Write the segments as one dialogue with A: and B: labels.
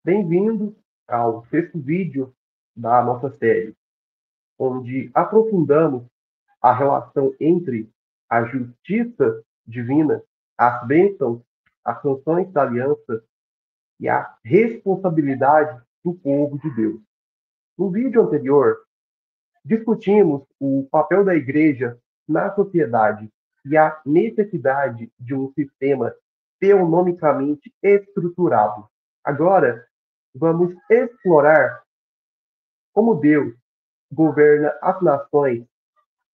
A: Bem-vindo ao sexto vídeo da nossa série, onde aprofundamos a relação entre a justiça divina, as bênçãos, as sanções da aliança e a responsabilidade do povo de Deus. No vídeo anterior, discutimos o papel da igreja na sociedade e a necessidade de um sistema teonomicamente estruturado. Agora, vamos explorar como Deus governa as nações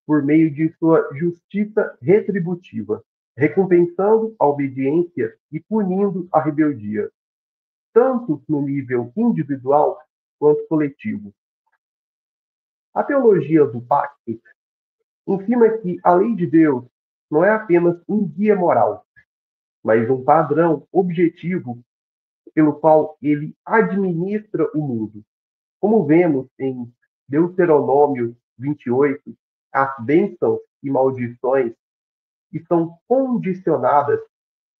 A: por meio de sua justiça retributiva, recompensando a obediência e punindo a rebeldia, tanto no nível individual quanto coletivo. A teologia do pacto ensina que a lei de Deus não é apenas um guia moral, mas um padrão objetivo pelo qual ele administra o mundo. Como vemos em Deuteronômio 28, as bênçãos e maldições estão condicionadas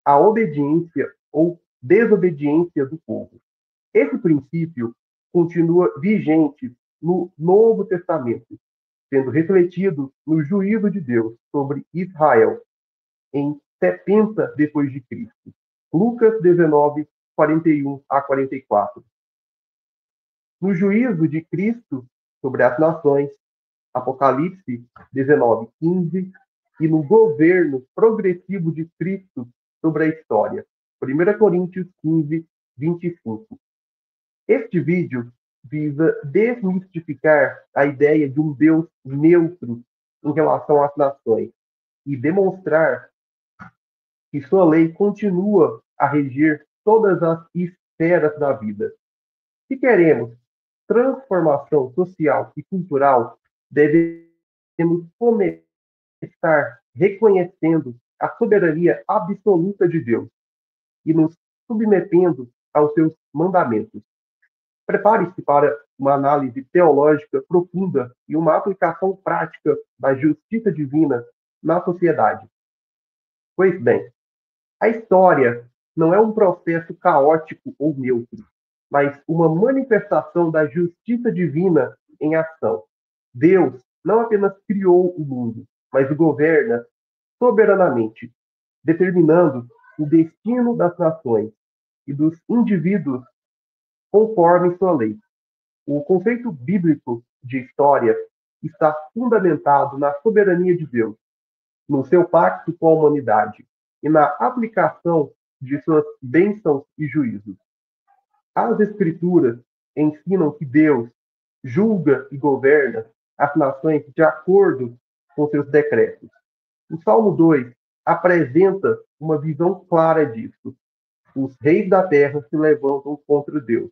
A: à obediência ou desobediência do povo. Esse princípio continua vigente no Novo Testamento, sendo refletido no juízo de Deus sobre Israel em 70 depois de Cristo. Lucas 19, 41 a 44. No juízo de Cristo sobre as nações, Apocalipse 19, 15, e no governo progressivo de Cristo sobre a história, 1 Coríntios 15, 25. Este vídeo visa desmistificar a ideia de um Deus neutro em relação às nações e demonstrar que sua lei continua a regir todas as esferas da vida. Se queremos transformação social e cultural, devemos começar reconhecendo a soberania absoluta de Deus e nos submetendo aos seus mandamentos. Prepare-se para uma análise teológica profunda e uma aplicação prática da justiça divina na sociedade. Pois bem, a história não é um processo caótico ou neutro, mas uma manifestação da justiça divina em ação. Deus não apenas criou o mundo, mas o governa soberanamente, determinando o destino das nações e dos indivíduos conforme sua lei. O conceito bíblico de história está fundamentado na soberania de Deus, no seu pacto com a humanidade e na aplicação de suas bênçãos e juízos. As Escrituras ensinam que Deus julga e governa as nações de acordo com seus decretos. O Salmo 2 apresenta uma visão clara disso. Os reis da terra se levantam contra Deus,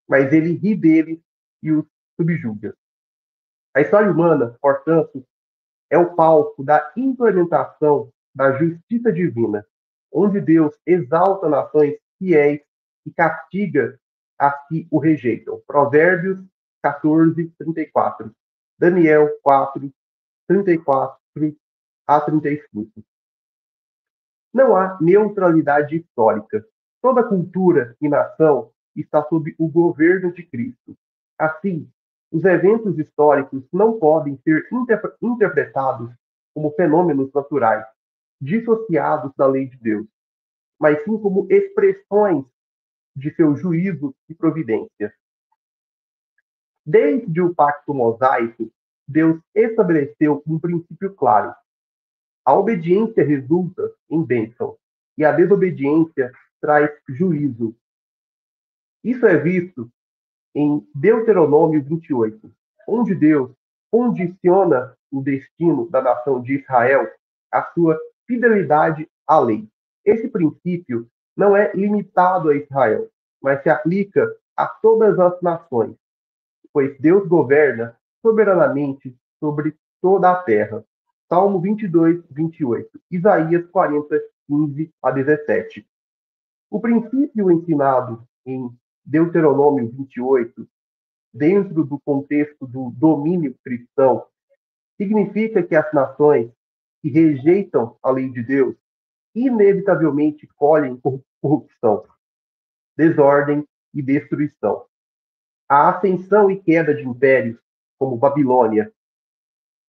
A: mas ele ri deles e os subjuga. A história humana, portanto, é o palco da implementação da justiça divina, onde Deus exalta nações fiéis e castiga as que o rejeitam. Provérbios 14, 34. Daniel 4, 34 a 35. Não há neutralidade histórica. Toda cultura e nação está sob o governo de Cristo. Assim, os eventos históricos não podem ser interpretados como fenômenos naturais, dissociados da lei de Deus, mas sim como expressões de seu juízo e providência. Desde o pacto mosaico, Deus estabeleceu um princípio claro. A obediência resulta em bênção, e a desobediência traz juízo. Isso é visto em Deuteronômio 28, onde Deus condiciona o destino da nação de Israel à sua fidelidade à lei. Esse princípio não é limitado a Israel, mas se aplica a todas as nações, pois Deus governa soberanamente sobre toda a terra. Salmo 22, 28, Isaías 40, 15 a 17. O princípio ensinado em Deuteronômio 28, dentro do contexto do domínio cristão, significa que as nações que rejeitam a lei de Deus inevitavelmente colhem corrupção, desordem e destruição. A ascensão e queda de impérios como Babilônia,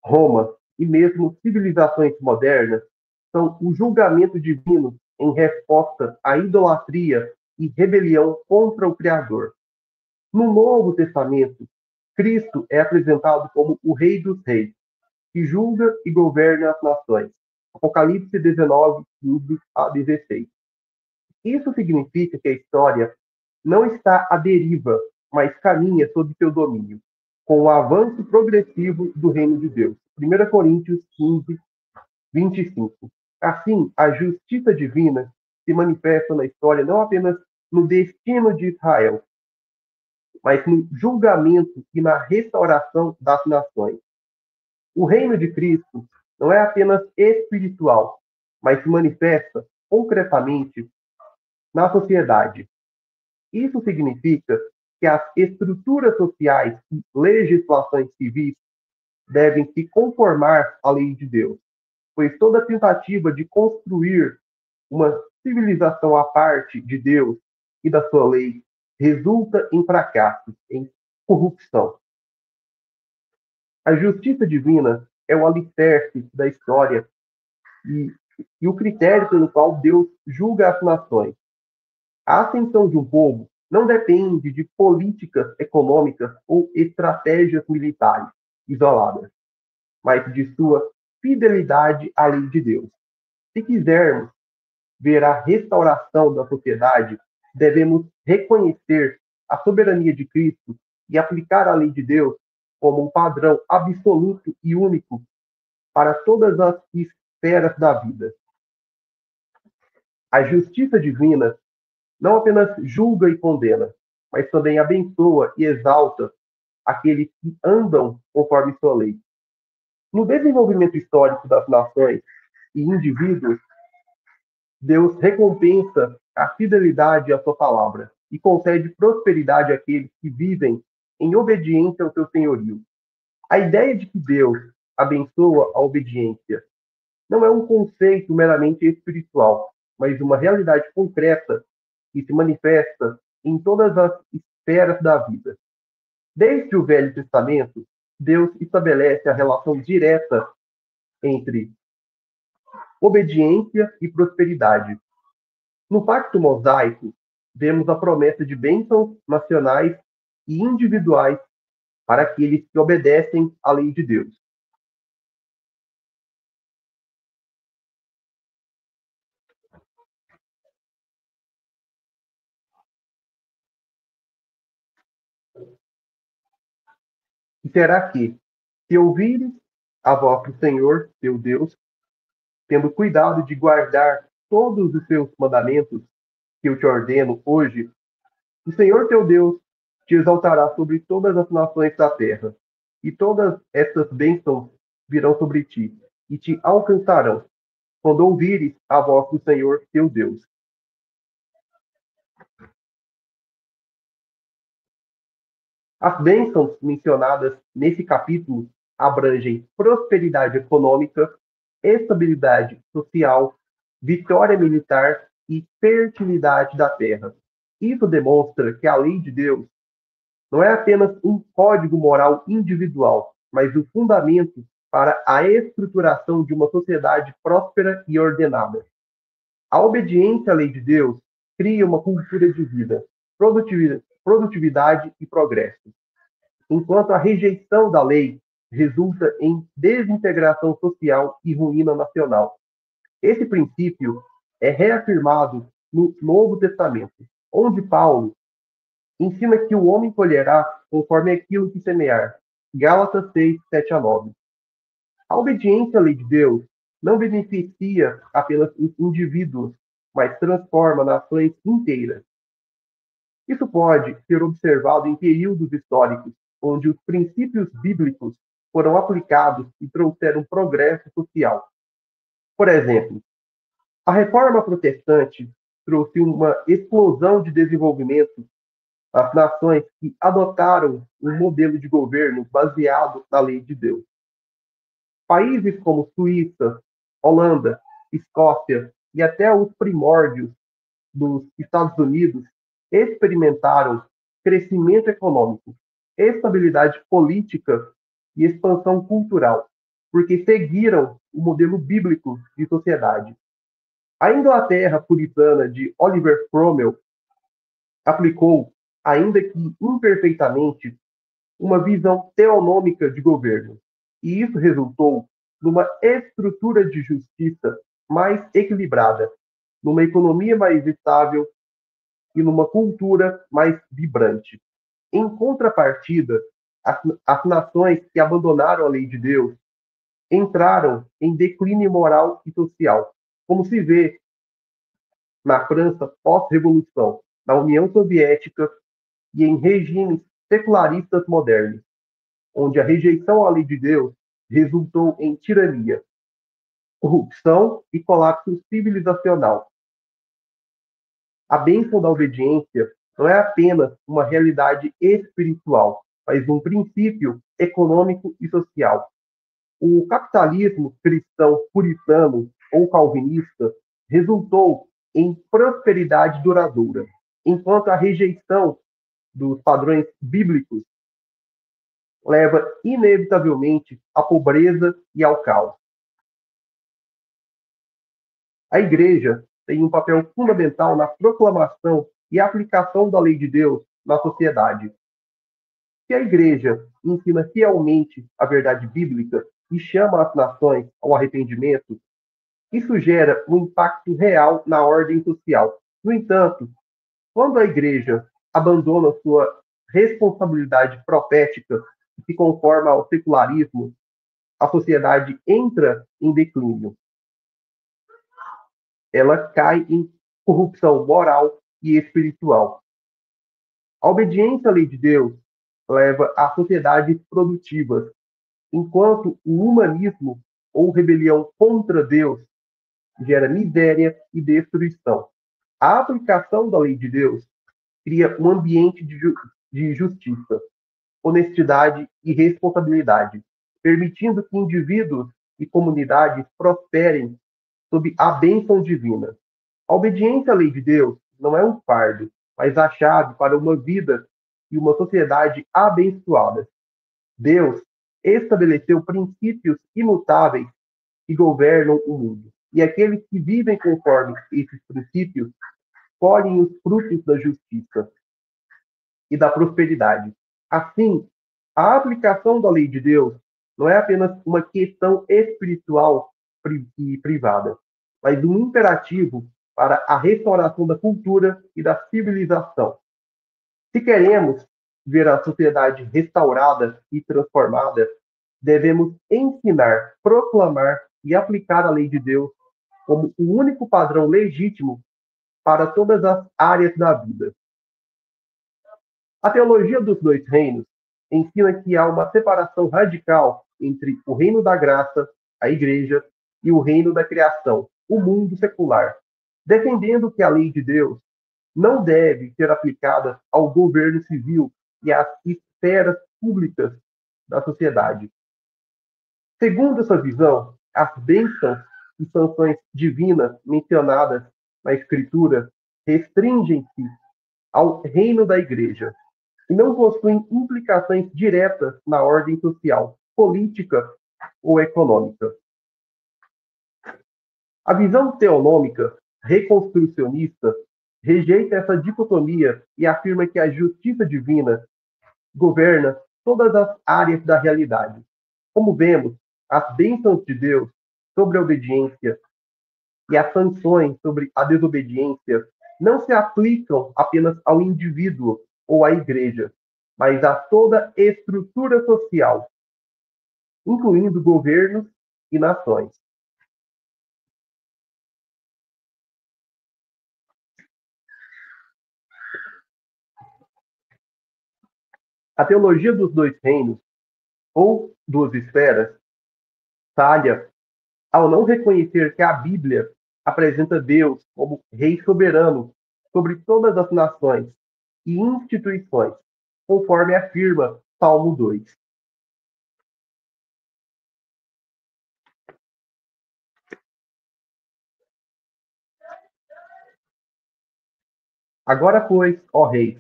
A: Roma e mesmo civilizações modernas são o julgamento divino em resposta à idolatria e rebelião contra o Criador. No Novo Testamento, Cristo é apresentado como o Rei dos Reis, que julga e governa as nações. Apocalipse 19, 15 a 16. Isso significa que a história não está à deriva, mas caminha sob seu domínio, com o avanço progressivo do reino de Deus. 1 Coríntios 15, 25. Assim, a justiça divina se manifesta na história não apenas no destino de Israel, mas no julgamento e na restauração das nações. O reino de Cristo não é apenas espiritual, mas se manifesta concretamente na sociedade. Isso significa que as estruturas sociais e legislações civis devem se conformar à lei de Deus, pois toda tentativa de construir uma civilização à parte de Deus e da sua lei resulta em fracasso, em corrupção. A justiça divina é o alicerce da história e o critério pelo qual Deus julga as nações. A ascensão de um povo não depende de políticas econômicas ou estratégias militares isoladas, mas de sua fidelidade à lei de Deus. Se quisermos ver a restauração da sociedade, devemos reconhecer a soberania de Cristo e aplicar a lei de Deus como um padrão absoluto e único para todas as esferas da vida. A justiça divina não apenas julga e condena, mas também abençoa e exalta aqueles que andam conforme sua lei. No desenvolvimento histórico das nações e indivíduos, Deus recompensa a fidelidade à sua palavra e concede prosperidade àqueles que vivem em obediência ao seu senhorio. A ideia de que Deus abençoa a obediência não é um conceito meramente espiritual, mas uma realidade concreta que se manifesta em todas as esferas da vida. Desde o Velho Testamento, Deus estabelece a relação direta entre obediência e prosperidade. No Pacto Mosaico, vemos a promessa de bênçãos nacionais e individuais para aqueles que obedecem à lei de Deus. E será que, se ouvires a voz do Senhor, teu Deus, tendo cuidado de guardar todos os seus mandamentos que eu te ordeno hoje, o Senhor teu Deus te exaltará sobre todas as nações da terra, e todas essas bênçãos virão sobre ti, e te alcançarão, quando ouvires a voz do Senhor teu Deus. As bênçãos mencionadas nesse capítulo abrangem prosperidade econômica, estabilidade social, vitória militar e fertilidade da terra. Isso demonstra que a lei de Deus não é apenas um código moral individual, mas o fundamento para a estruturação de uma sociedade próspera e ordenada. A obediência à lei de Deus cria uma cultura de vida, produtividade e progresso, enquanto a rejeição da lei resulta em desintegração social e ruína nacional. Esse princípio é reafirmado no Novo Testamento, onde Paulo ensina que o homem colherá conforme aquilo que semear. Gálatas 6, 7 a 9. A obediência à lei de Deus não beneficia apenas os indivíduos, mas transforma nações inteiras. Isso pode ser observado em períodos históricos onde os princípios bíblicos foram aplicados e trouxeram progresso social. Por exemplo, a Reforma Protestante trouxe uma explosão de desenvolvimento às nações que adotaram um modelo de governo baseado na lei de Deus. Países como Suíça, Holanda, Escócia e até os primórdios dos Estados Unidos experimentaram crescimento econômico, estabilidade política e expansão cultural, porque seguiram o modelo bíblico de sociedade. A Inglaterra puritana de Oliver Cromwell aplicou, ainda que imperfeitamente, uma visão teonômica de governo, e isso resultou numa estrutura de justiça mais equilibrada, numa economia mais estável e numa cultura mais vibrante. Em contrapartida, as nações que abandonaram a lei de Deus entraram em declínio moral e social, como se vê na França pós-revolução, na União Soviética e em regimes secularistas modernos, onde a rejeição à lei de Deus resultou em tirania, corrupção e colapso civilizacional. A bênção da obediência não é apenas uma realidade espiritual, mas um princípio econômico e social. O capitalismo cristão puritano ou calvinista resultou em prosperidade duradoura, enquanto a rejeição dos padrões bíblicos leva inevitavelmente à pobreza e ao caos. A Igreja tem um papel fundamental na proclamação e aplicação da lei de Deus na sociedade. Se a Igreja ensina fielmente a verdade bíblica e chama as nações ao arrependimento, isso gera um impacto real na ordem social. No entanto, quando a Igreja abandona sua responsabilidade profética e se conforma ao secularismo, a sociedade entra em declínio. Ela cai em corrupção moral e espiritual. A obediência à lei de Deus leva a sociedades produtivas, enquanto o humanismo ou rebelião contra Deus gera miséria e destruição. A aplicação da lei de Deus cria um ambiente de justiça, honestidade e responsabilidade, permitindo que indivíduos e comunidades prosperem sob a bênção divina. A obediência à lei de Deus não é um fardo, mas a chave para uma vida e uma sociedade abençoadas. Deus estabeleceu princípios imutáveis que governam o mundo. E aqueles que vivem conforme esses princípios colhem os frutos da justiça e da prosperidade. Assim, a aplicação da lei de Deus não é apenas uma questão espiritual e privada, mas um imperativo para a restauração da cultura e da civilização. Se queremos ver a sociedade restaurada e transformada, devemos ensinar, proclamar e aplicar a lei de Deus como o único padrão legítimo para todas as áreas da vida. A teologia dos dois reinos ensina que há uma separação radical entre o reino da graça, a igreja, e o reino da criação, o mundo secular, defendendo que a lei de Deus não deve ser aplicada ao governo civil e às esferas públicas da sociedade. Segundo essa visão, as bênçãos e sanções divinas mencionadas na Escritura restringem-se ao reino da igreja e não possuem implicações diretas na ordem social, política ou econômica. A visão teonômica reconstrucionista rejeita essa dicotomia e afirma que a justiça divina governa todas as áreas da realidade. Como vemos, as bênçãos de Deus sobre a obediência e as sanções sobre a desobediência não se aplicam apenas ao indivíduo ou à igreja, mas a toda estrutura social, incluindo governos e nações. A teologia dos dois reinos, ou duas esferas, falha ao não reconhecer que a Bíblia apresenta Deus como Rei soberano sobre todas as nações e instituições, conforme afirma Salmo 2. Agora, pois, ó reis,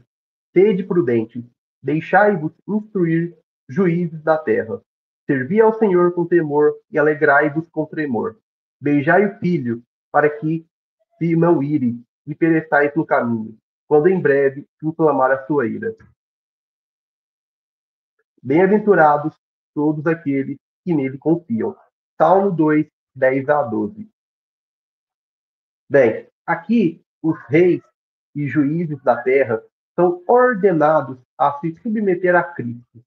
A: sede prudentes, deixai-vos instruir, juízes da terra. Servi ao Senhor com temor e alegrai-vos com tremor. Beijai o filho, para que se não ire e pereçais no caminho, quando em breve inflamar a sua ira. Bem-aventurados todos aqueles que nele confiam. Salmo 2, 10 a 12. Bem, aqui os reis e juízes da terra são ordenados a se submeter a Cristo.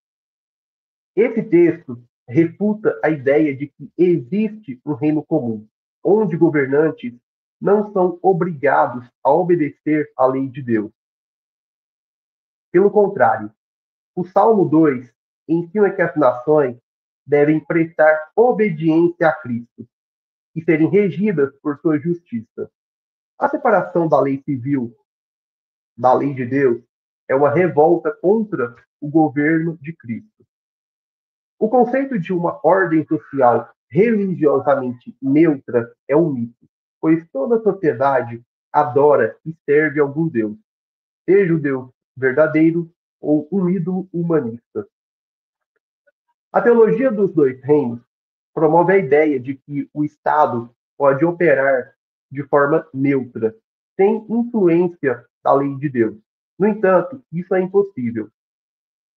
A: Esse texto refuta a ideia de que existe um reino comum, onde governantes não são obrigados a obedecer à lei de Deus. Pelo contrário, o Salmo 2 ensina que as nações devem prestar obediência a Cristo e serem regidas por sua justiça. A separação da lei civil da lei de Deus é uma revolta contra o governo de Cristo. O conceito de uma ordem social religiosamente neutra é um mito, pois toda sociedade adora e serve a algum Deus, seja o Deus verdadeiro ou um ídolo humanista. A teologia dos dois reinos promove a ideia de que o Estado pode operar de forma neutra, sem influência da lei de Deus. No entanto, isso é impossível,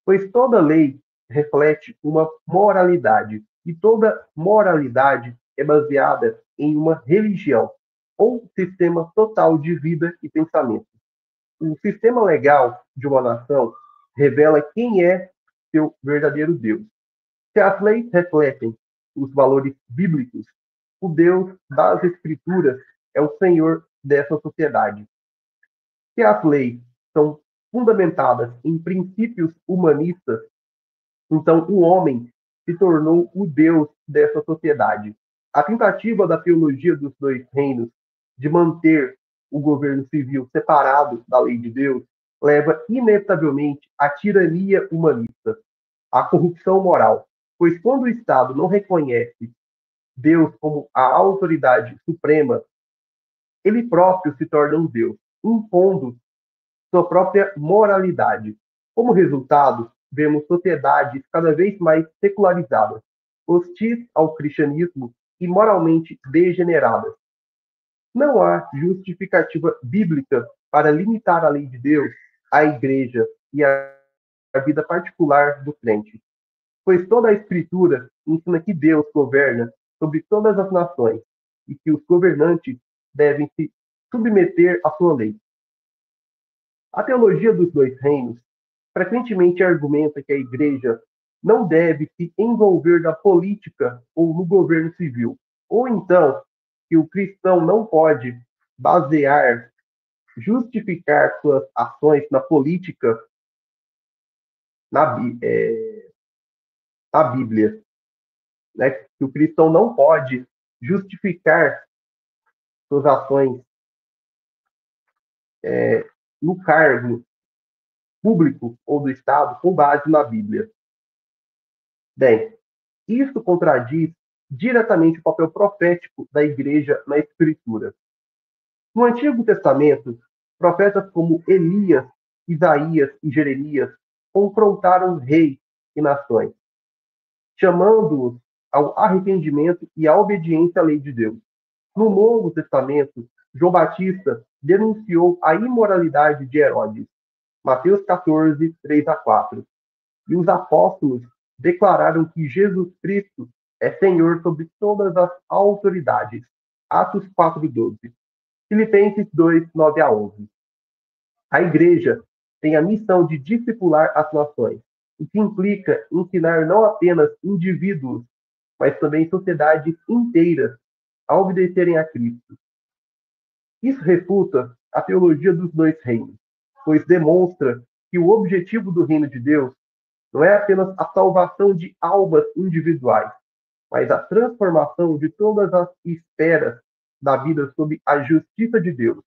A: pois toda lei reflete uma moralidade, e toda moralidade é baseada em uma religião, ou sistema total de vida e pensamento. O sistema legal de uma nação revela quem é seu verdadeiro Deus. Se as leis refletem os valores bíblicos, o Deus das Escrituras é o Senhor dessa sociedade. Se as leis são fundamentadas em princípios humanistas, então o homem se tornou o Deus dessa sociedade. A tentativa da teologia dos dois reinos de manter o governo civil separado da lei de Deus leva inevitavelmente à tirania humanista, à corrupção moral, pois quando o Estado não reconhece Deus como a autoridade suprema, ele próprio se torna um Deus, impondo sua própria moralidade. Como resultado, vemos sociedades cada vez mais secularizadas, hostis ao cristianismo e moralmente degeneradas. Não há justificativa bíblica para limitar a lei de Deus à igreja e à vida particular do crente, pois toda a Escritura ensina que Deus governa sobre todas as nações e que os governantes devem se submeter à sua lei. A teologia dos dois reinos frequentemente argumenta que a igreja não deve se envolver na política ou no governo civil, ou então que o cristão não pode basear, justificar suas ações na política, na, na Bíblia, né? Que o cristão não pode justificar suas ações no cargo público ou do Estado com base na Bíblia. Bem, isso contradiz diretamente o papel profético da igreja na Escritura. No Antigo Testamento, profetas como Elias, Isaías e Jeremias confrontaram reis e nações, chamando-os ao arrependimento e à obediência à lei de Deus. No Novo Testamento, João Batista denunciou a imoralidade de Herodes, Mateus 14, 3 a 4. E os apóstolos declararam que Jesus Cristo é Senhor sobre todas as autoridades. Atos 4, 12. Filipenses 2, 9 a 11. A igreja tem a missão de discipular as nações, o que implica ensinar não apenas indivíduos, mas também sociedades inteiras a obedecerem a Cristo. Isso refuta a teologia dos dois reinos, pois demonstra que o objetivo do reino de Deus não é apenas a salvação de almas individuais, mas a transformação de todas as esferas da vida sob a justiça de Deus.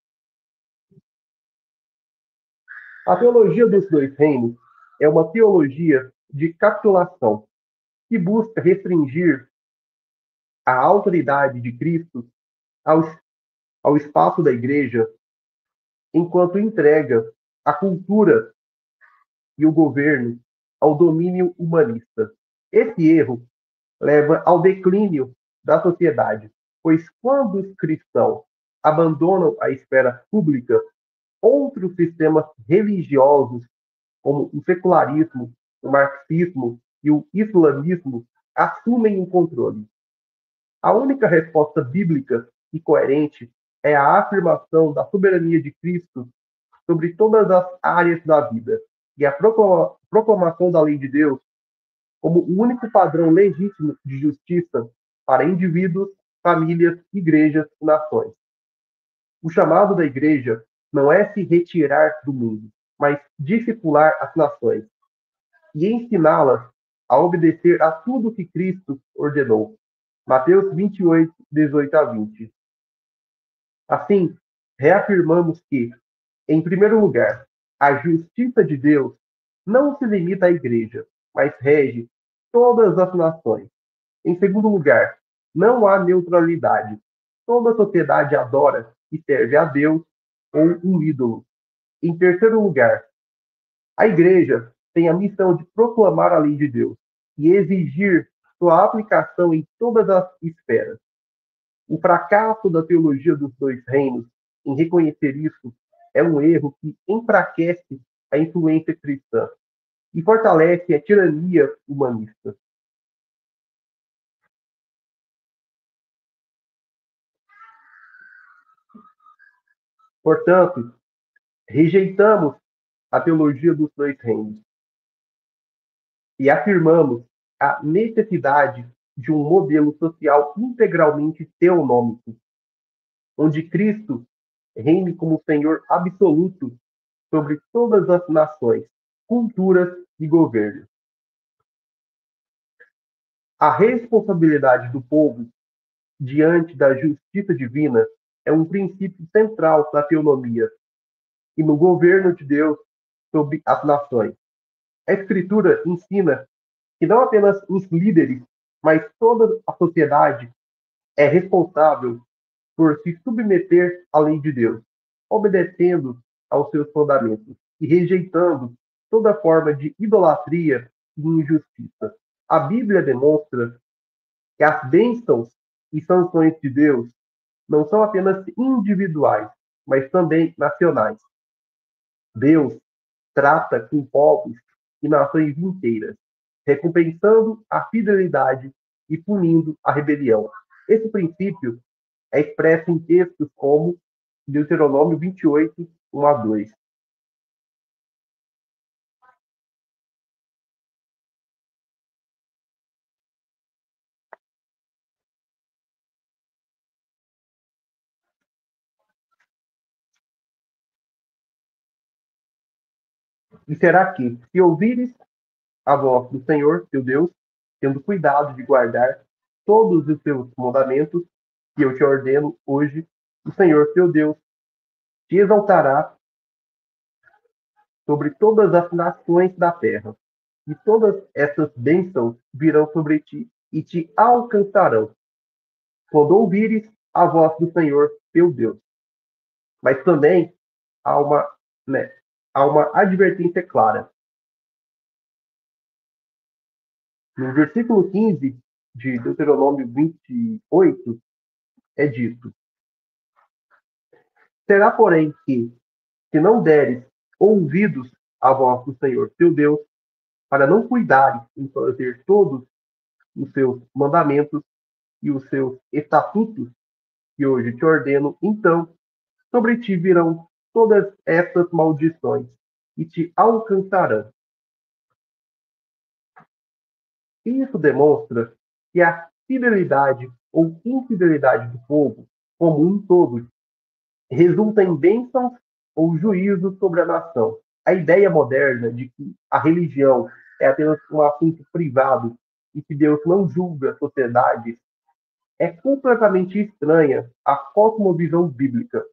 A: A teologia dos dois reinos é uma teologia de capitulação que busca restringir a autoridade de Cristo ao espaço da igreja enquanto entrega a cultura e o governo ao domínio humanista. Esse erro leva ao declínio da sociedade, pois quando os cristãos abandonam a esfera pública, outros sistemas religiosos, como o secularismo, o marxismo e o islamismo, assumem o controle. A única resposta bíblica e coerente é a afirmação da soberania de Cristo sobre todas as áreas da vida e a proclamação da lei de Deus como o único padrão legítimo de justiça para indivíduos, famílias, igrejas e nações. O chamado da igreja não é se retirar do mundo, mas discipular as nações e ensiná-las a obedecer a tudo que Cristo ordenou. Mateus 28, 18 a 20. Assim, reafirmamos que, em primeiro lugar, a justiça de Deus não se limita à igreja, mas rege todas as nações. Em segundo lugar, não há neutralidade. Toda sociedade adora e serve a Deus ou um ídolo. Em terceiro lugar, a igreja tem a missão de proclamar a lei de Deus e exigir sua aplicação em todas as esferas. O fracasso da teologia dos dois reinos em reconhecer isso é um erro que enfraquece a influência cristã e fortalece a tirania humanista. Portanto, rejeitamos a teologia dos dois reinos e afirmamos a necessidade de um modelo social integralmente teonômico, onde Cristo reine como Senhor absoluto sobre todas as nações, culturas e governos. A responsabilidade do povo diante da justiça divina é um princípio central na teonomia e no governo de Deus sobre as nações. A Escritura ensina que não apenas os líderes, mas toda a sociedade é responsável por se submeter à lei de Deus, obedecendo aos seus mandamentos e rejeitando toda forma de idolatria e injustiça. A Bíblia demonstra que as bênçãos e sanções de Deus não são apenas individuais, mas também nacionais. Deus trata com povos e nações inteiras, recompensando a fidelidade e punindo a rebelião. Esse princípio é expresso em textos como Deuteronômio 28, 1 a 2. E será que, se ouvires a voz do Senhor, teu Deus, tendo cuidado de guardar todos os seus mandamentos que eu te ordeno hoje, o Senhor, teu Deus, te exaltará sobre todas as nações da terra, e todas essas bênçãos virão sobre ti e te alcançarão, quando ouvires a voz do Senhor, teu Deus. Mas também há uma, né, há uma advertência clara. No versículo 15 de Deuteronômio 28, é dito: será, porém, que, se não deres ouvidos à voz do Senhor teu Deus, para não cuidares em fazer todos os seus mandamentos e os seus estatutos, que hoje te ordeno, então sobre ti virão todas essas maldições e te alcançarão. Isso demonstra que a fidelidade ou infidelidade do povo, como um todo, resulta em bênçãos ou juízo sobre a nação. A ideia moderna de que a religião é apenas um assunto privado e que Deus não julga a sociedade é completamente estranha à cosmovisão bíblica.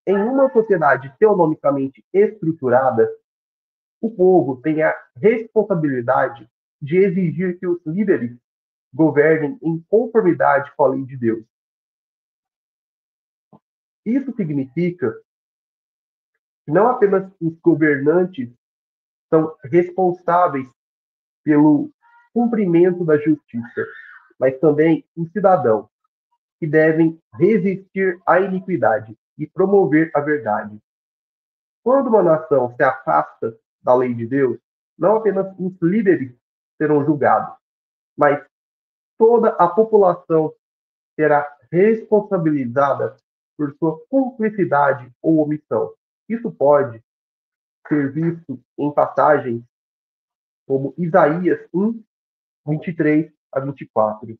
A: Em uma sociedade teonomicamente estruturada, o povo tem a responsabilidade de exigir que os líderes governem em conformidade com a lei de Deus. Isso significa que não apenas os governantes são responsáveis pelo cumprimento da justiça, mas também os cidadãos, que devem resistir à iniquidade e promover a verdade. Quando uma nação se afasta da lei de Deus, não apenas os líderes serão julgados, mas toda a população será responsabilizada por sua cumplicidade ou omissão. Isso pode ser visto em passagens como Isaías 1, 23 a 24.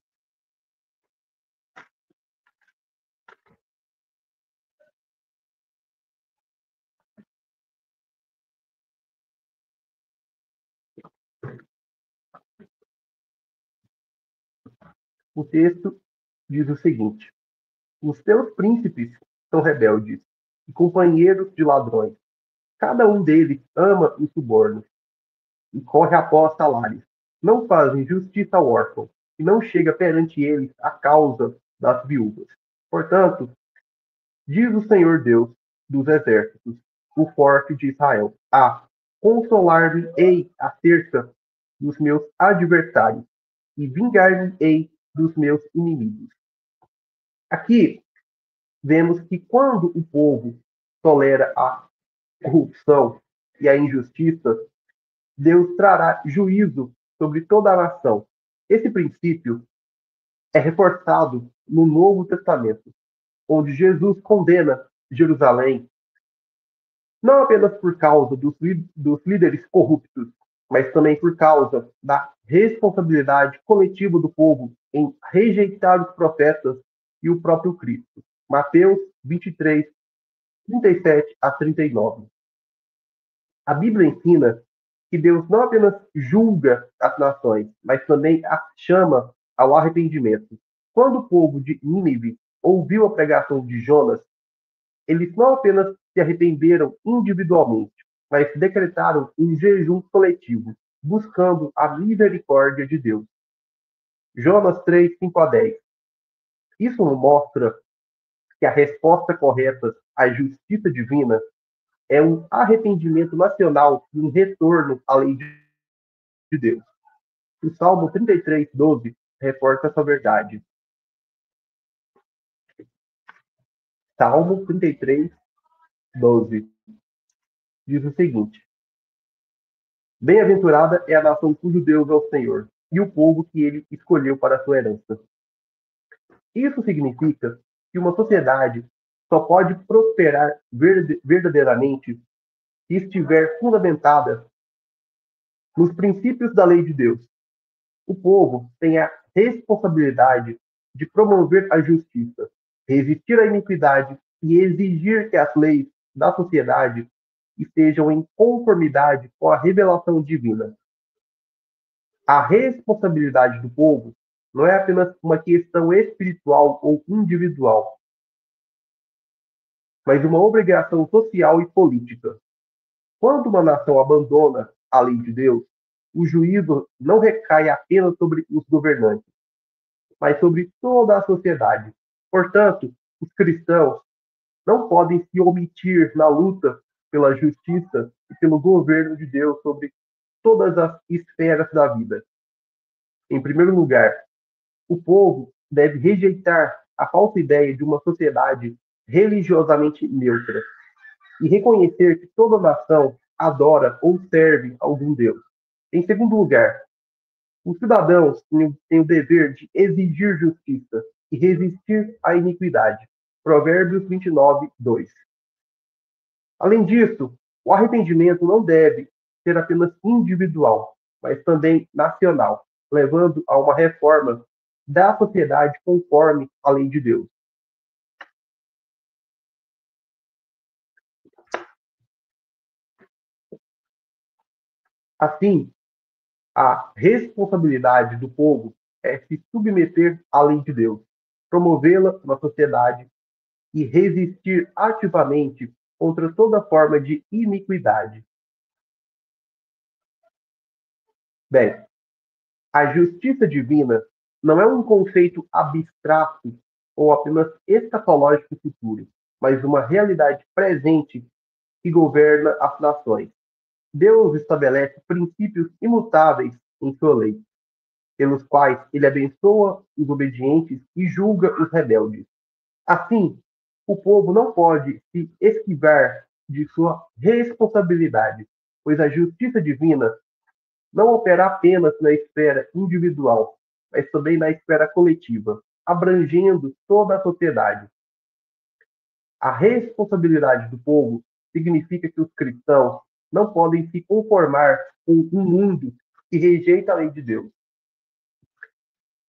A: O texto diz o seguinte: os teus príncipes são rebeldes e companheiros de ladrões. Cada um deles ama o suborno e corre após salários. Não fazem justiça ao órfão e não chega perante eles a causa das viúvas. Portanto, diz o Senhor Deus dos exércitos, o forte de Israel: consolar-me-ei acerca dos meus adversários e vingar-me-ei dos meus inimigos. Aqui vemos que quando o povo tolera a corrupção e a injustiça, Deus trará juízo sobre toda a nação. Esse princípio é reforçado no Novo Testamento, onde Jesus condena Jerusalém não apenas por causa dos líderes corruptos, mas também por causa da responsabilidade coletiva do povo em rejeitar os profetas e o próprio Cristo. Mateus 23, 37 a 39. A Bíblia ensina que Deus não apenas julga as nações, mas também as chama ao arrependimento. Quando o povo de Nínive ouviu a pregação de Jonas, eles não apenas se arrependeram individualmente, mas decretaram um jejum coletivo, buscando a misericórdia de Deus. Jonas 3, 5 a 10. Isso mostra que a resposta correta à justiça divina é um arrependimento nacional e um retorno à lei de Deus. O Salmo 33, 12 reforça essa verdade. Salmo 33, 12 diz o seguinte: bem-aventurada é a nação cujo Deus é o Senhor, e o povo que ele escolheu para a sua herança. Isso significa que uma sociedade só pode prosperar verdadeiramente se estiver fundamentada nos princípios da lei de Deus. O povo tem a responsabilidade de promover a justiça, resistir à iniquidade e exigir que as leis da sociedade estejam em conformidade com a revelação divina. A responsabilidade do povo não é apenas uma questão espiritual ou individual, mas uma obrigação social e política. Quando uma nação abandona a lei de Deus, o juízo não recai apenas sobre os governantes, mas sobre toda a sociedade. Portanto, os cristãos não podem se omitir na luta pela justiça e pelo governo de Deus sobre todas as esferas da vida. Em primeiro lugar, o povo deve rejeitar a falsa ideia de uma sociedade religiosamente neutra e reconhecer que toda nação adora ou serve algum Deus. Em segundo lugar, os cidadãos têm o dever de exigir justiça e resistir à iniquidade. Provérbios 29, 2. Além disso, o arrependimento não deve ser apenas individual, mas também nacional, levando a uma reforma da sociedade conforme a lei de Deus. Assim, a responsabilidade do povo é se submeter à lei de Deus, promovê-la na sociedade e resistir ativamente contra toda forma de iniquidade. Bem, a justiça divina não é um conceito abstrato ou apenas escatológico futuro, mas uma realidade presente que governa as nações. Deus estabelece princípios imutáveis em sua lei, pelos quais ele abençoa os obedientes e julga os rebeldes. Assim, o povo não pode se esquivar de sua responsabilidade, pois a justiça divina não opera apenas na esfera individual, mas também na esfera coletiva, abrangendo toda a sociedade. A responsabilidade do povo significa que os cristãos não podem se conformar com um mundo que rejeita a lei de Deus.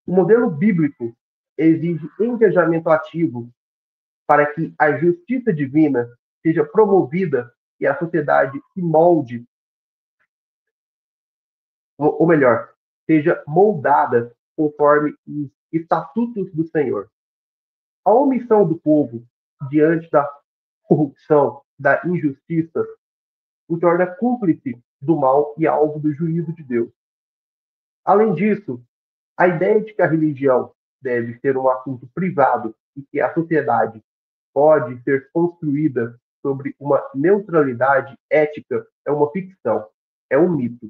A: O modelo bíblico exige engajamento ativo para que a justiça divina seja promovida e a sociedade se molde, ou melhor, seja moldada conforme os estatutos do Senhor. A omissão do povo diante da corrupção, da injustiça, o torna cúmplice do mal e alvo do juízo de Deus. Além disso, a ideia de que a religião deve ser um assunto privado e que a sociedade pode ser construída sobre uma neutralidade ética é uma ficção, é um mito.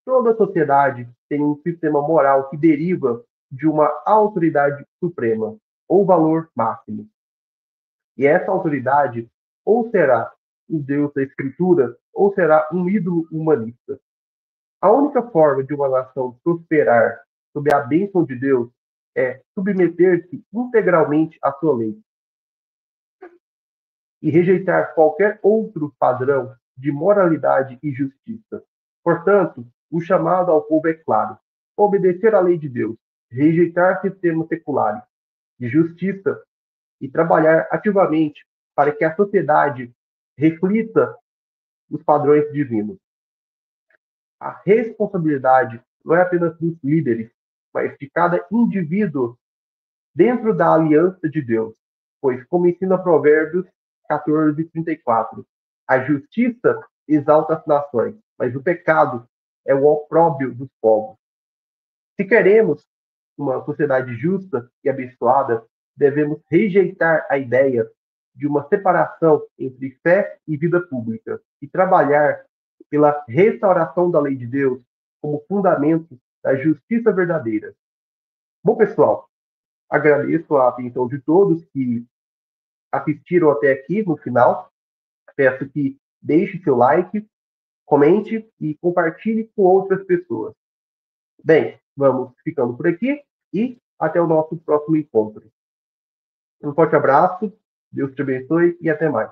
A: Toda sociedade tem um sistema moral que deriva de uma autoridade suprema ou valor máximo. E essa autoridade ou será o Deus da Escritura ou será um ídolo humanista. A única forma de uma nação prosperar sob a bênção de Deus é submeter-se integralmente à sua lei e rejeitar qualquer outro padrão de moralidade e justiça. Portanto, o chamado ao povo é claro: obedecer à lei de Deus, rejeitar sistemas seculares de justiça e trabalhar ativamente para que a sociedade reflita os padrões divinos. A responsabilidade não é apenas dos líderes, mas de cada indivíduo dentro da aliança de Deus. Pois, como ensina Provérbios 14:34, a justiça exalta as nações, mas o pecado é o opróbrio dos povos. Se queremos uma sociedade justa e abençoada, devemos rejeitar a ideia de uma separação entre fé e vida pública e trabalhar pela restauração da lei de Deus como fundamento da justiça verdadeira. Bom, pessoal, agradeço a atenção de todos que assistiram até aqui no final. Peço que deixe seu like, comente e compartilhe com outras pessoas. Bem, vamos ficando por aqui e até o nosso próximo encontro. Um forte abraço, Deus te abençoe e até mais.